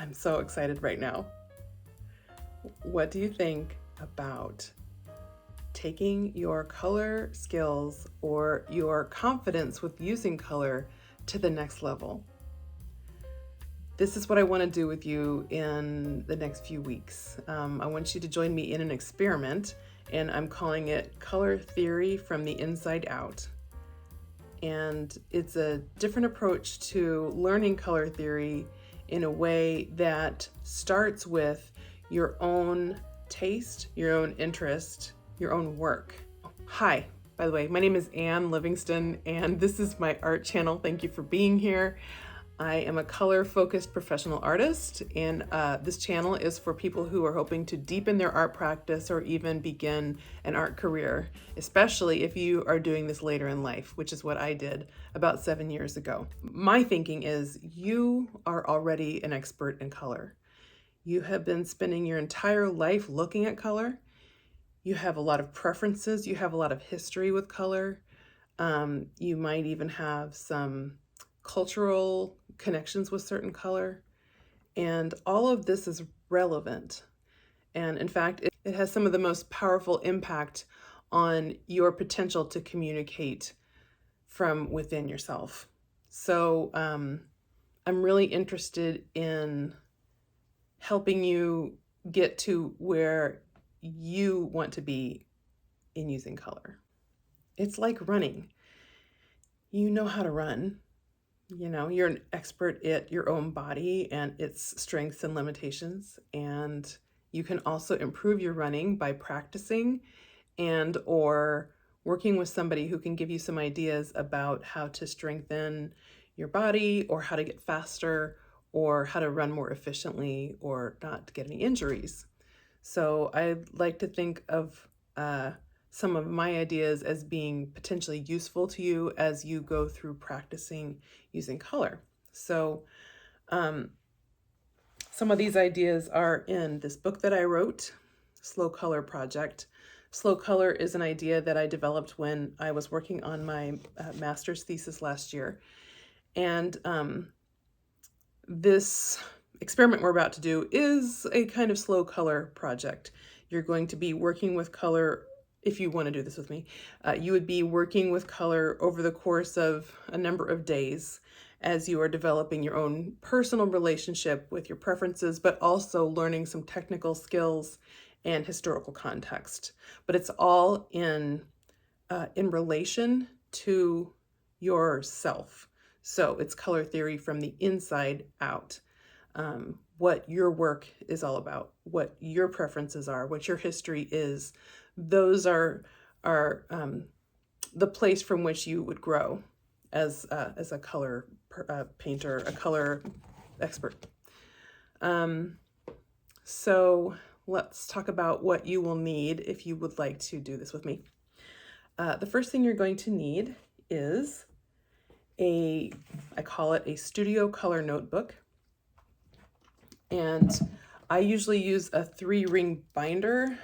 I'm so excited right now. What do you think about taking your color skills or your confidence with using color to the next level? This is what I want to do with you in the next few weeks. I want you to join me in an experiment, and I'm calling it Color Theory from the Inside Out. And it's a different approach to learning color theory in a way that starts with your own taste, your own interest, your own work. Hi, by the way, my name is Ann Livingston, and this is my art channel. Thank you for being here. I am a color-focused professional artist, and this channel is for people who are hoping to deepen their art practice or even begin an art career, especially if you are doing this later in life, which is what I did about 7 years ago. My thinking is you are already an expert in color. You have been spending your entire life looking at color. You have a lot of preferences. You have a lot of history with color. You might even have some cultural connections with certain color. And all of this is relevant. And in fact, it has some of the most powerful impact on your potential to communicate from within yourself. So I'm really interested in helping you get to where you want to be in using color. It's like running. You know how to run. You know, you're an expert at your own body and its strengths and limitations. And you can also improve your running by practicing and or working with somebody who can give you some ideas about how to strengthen your body or how to get faster or how to run more efficiently or not get any injuries. So I like to think of some of my ideas as being potentially useful to you as you go through practicing using color. So some of these ideas are in this book that I wrote, Slow Color Project. Slow color is an idea that I developed when I was working on my master's thesis last year. And this experiment we're about to do is a kind of slow color project. You're going to be working with color. If you want to do this with me, you would be working with color over the course of a number of days as you are developing your own personal relationship with your preferences, but also learning some technical skills and historical context. But it's all in relation to yourself. So it's color theory from the inside out. What your work is all about, what your preferences are, what your history is. Those are the place from which you would grow as a color painter, a color expert. So let's talk about what you will need if you would like to do this with me. The first thing you're going to need is I call it a studio color notebook. And I usually use a 3-ring binder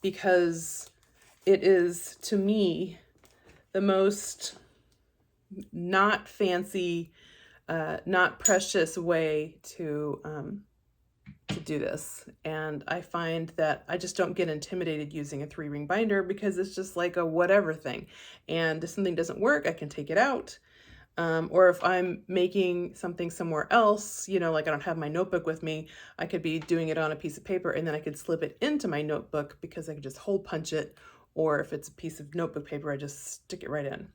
because it is, to me, the most not fancy, not precious way to do this. And I find that I just don't get intimidated using a 3-ring binder because it's just like a whatever thing. And if something doesn't work, I can take it out. Or if I'm making something somewhere else, you know, like I don't have my notebook with me, I could be doing it on a piece of paper and then I could slip it into my notebook because I could just hole punch it. Or if it's a piece of notebook paper, I just stick it right in.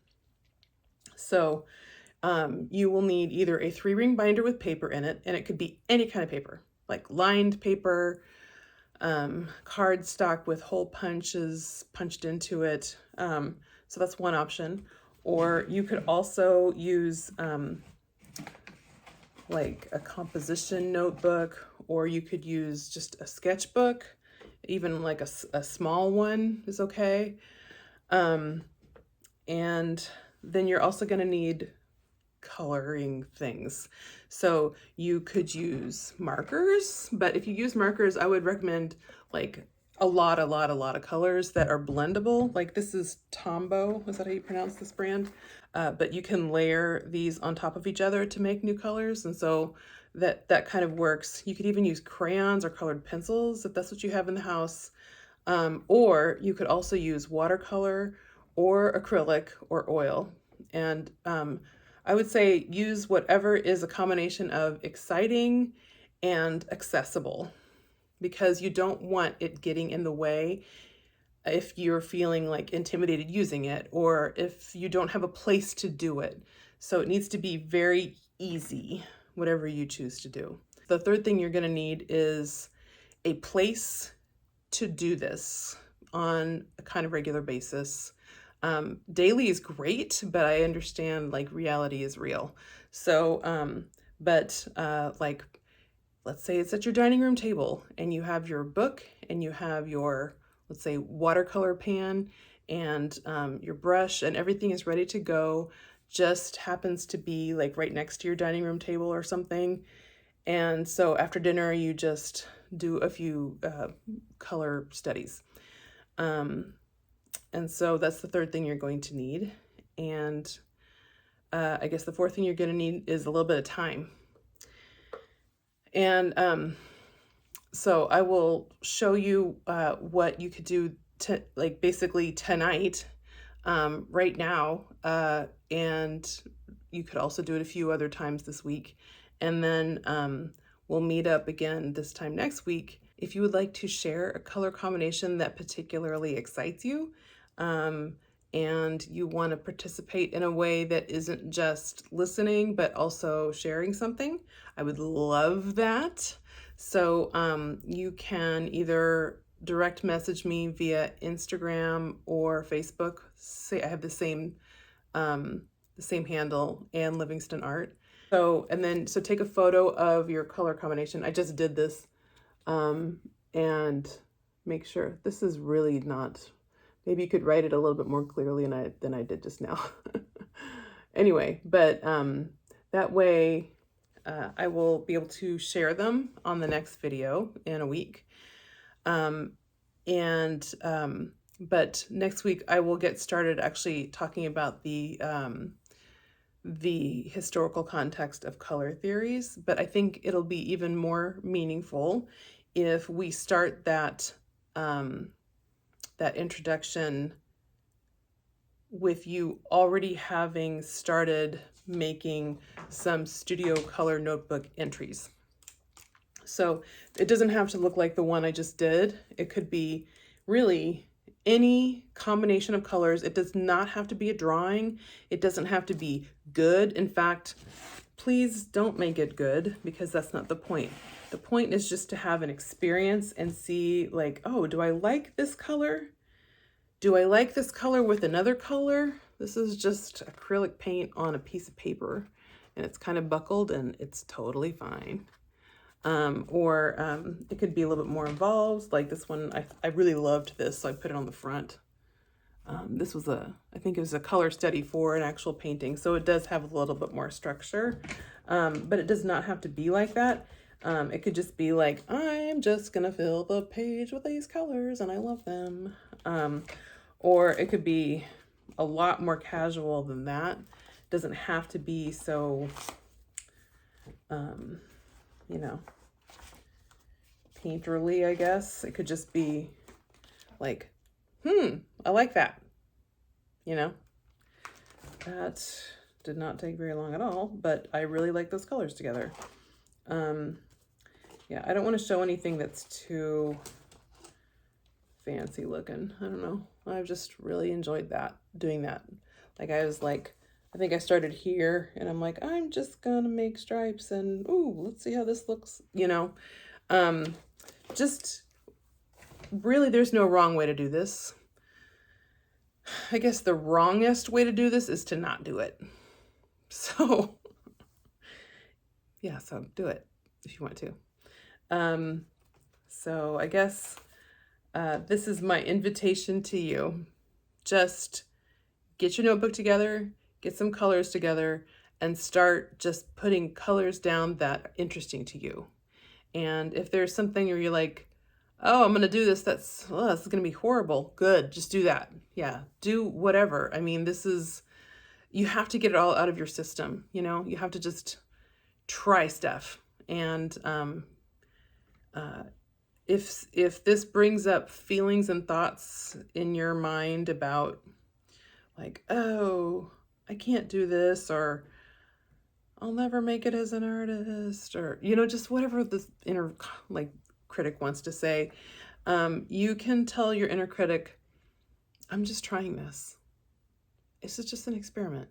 So you will need either a 3-ring binder with paper in it, and it could be any kind of paper, like lined paper, cardstock with hole punches punched into it. So that's one option. Or you could also use like a composition notebook, or you could use just a sketchbook, even like a small one is okay. And then you're also going to need coloring things. So you could use markers, but if you use markers, I would recommend like a lot of colors that are blendable. Like this is Tombow, is that how you pronounce this brand? But you can layer these on top of each other to make new colors. And so that kind of works. You could even use crayons or colored pencils if that's what you have in the house. Or you could also use watercolor or acrylic or oil. And I would say use whatever is a combination of exciting and accessible, because you don't want it getting in the way if you're feeling like intimidated using it, or if you don't have a place to do it. So it needs to be very easy, whatever you choose to do. The third thing you're going to need is a place to do this on a kind of regular basis. Daily is great, but I understand like reality is real. So, like, let's say it's at your dining room table and you have your book and you have your, let's say, watercolor pan and your brush, and everything is ready to go, just happens to be like right next to your dining room table or something. And so after dinner, you just do a few color studies. And so that's the third thing you're going to need. And I guess the fourth thing you're going to need is a little bit of time. And so I will show you what you could do to, like, basically tonight, right now, and you could also do it a few other times this week. And then we'll meet up again this time next week. If you would like to share a color combination that particularly excites you, and you want to participate in a way that isn't just listening, but also sharing something, I would love that. So you can either direct message me via Instagram or Facebook. Say I have the same handle, Ann Livingston Art. So take a photo of your color combination. I just did this, and make sure this is really not. Maybe you could write it a little bit more clearly than I did just now. Anyway, but that way I will be able to share them on the next video in a week. But next week I will get started actually talking about the historical context of color theories. But I think it'll be even more meaningful if we start that introduction with you already having started making some studio color notebook entries. So it doesn't have to look like the one I just did. It could be really any combination of colors. It does not have to be a drawing. It doesn't have to be good. In fact, please don't make it good, because that's not the point. The point is just to have an experience and see, like, oh, do I like this color? Do I like this color with another color? This is just acrylic paint on a piece of paper, and it's kind of buckled, and it's totally fine. Or it could be a little bit more involved. Like this one, I really loved this, so I put it on the front. This was I think it was a color study for an actual painting, so it does have a little bit more structure, but it does not have to be like that. It could just be like, I'm just gonna fill the page with these colors and I love them. Or it could be a lot more casual than that. It doesn't have to be so, painterly, I guess. It could just be like, I like that. That did not take very long at all, but I really like those colors together. Yeah, I don't want to show anything that's too fancy looking. I don't know. I've just really enjoyed doing that. Like I think I started here and I'm like, I'm just gonna make stripes and ooh, let's see how this looks, just really, there's no wrong way to do this. I guess the wrongest way to do this is to not do it. So yeah, so do it if you want to. So I guess this is my invitation to you. Just get your notebook together, get some colors together, and start just putting colors down that are interesting to you. And if there's something where you're like, oh, I'm going to do this, this is going to be horrible. Good. Just do that. Yeah. Do whatever. I mean, you have to get it all out of your system. You have to just try stuff And if this brings up feelings and thoughts in your mind about like, oh, I can't do this, or I'll never make it as an artist, or, just whatever the inner critic wants to say, you can tell your inner critic, I'm just trying this. This is just an experiment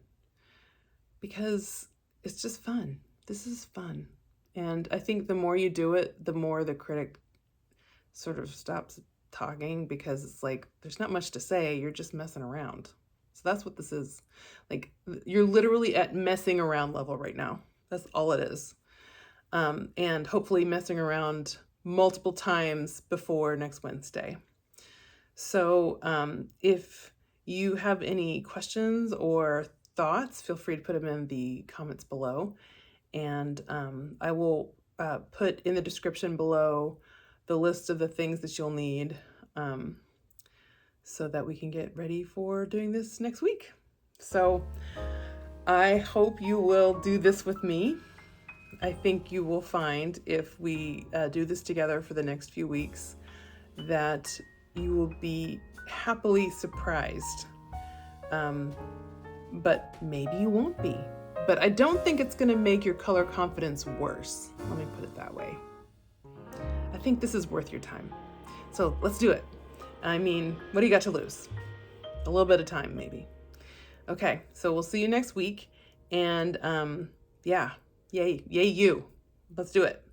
because it's just fun. This is fun. And I think the more you do it, the more the critic sort of stops talking, because it's like, there's not much to say. You're just messing around. So that's what this is. Like, you're literally at messing around level right now. That's all it is. And hopefully messing around multiple times before next Wednesday. So if you have any questions or thoughts, feel free to put them in the comments below. And I will put in the description below the list of the things that you'll need, so that we can get ready for doing this next week. So I hope you will do this with me. I think you will find, if we do this together for the next few weeks, that you will be happily surprised. But maybe you won't be. But I don't think it's going to make your color confidence worse. Let me put it that way. I think this is worth your time. So let's do it. I mean, what do you got to lose? A little bit of time, maybe. Okay, so we'll see you next week. And yeah, yay you. Let's do it.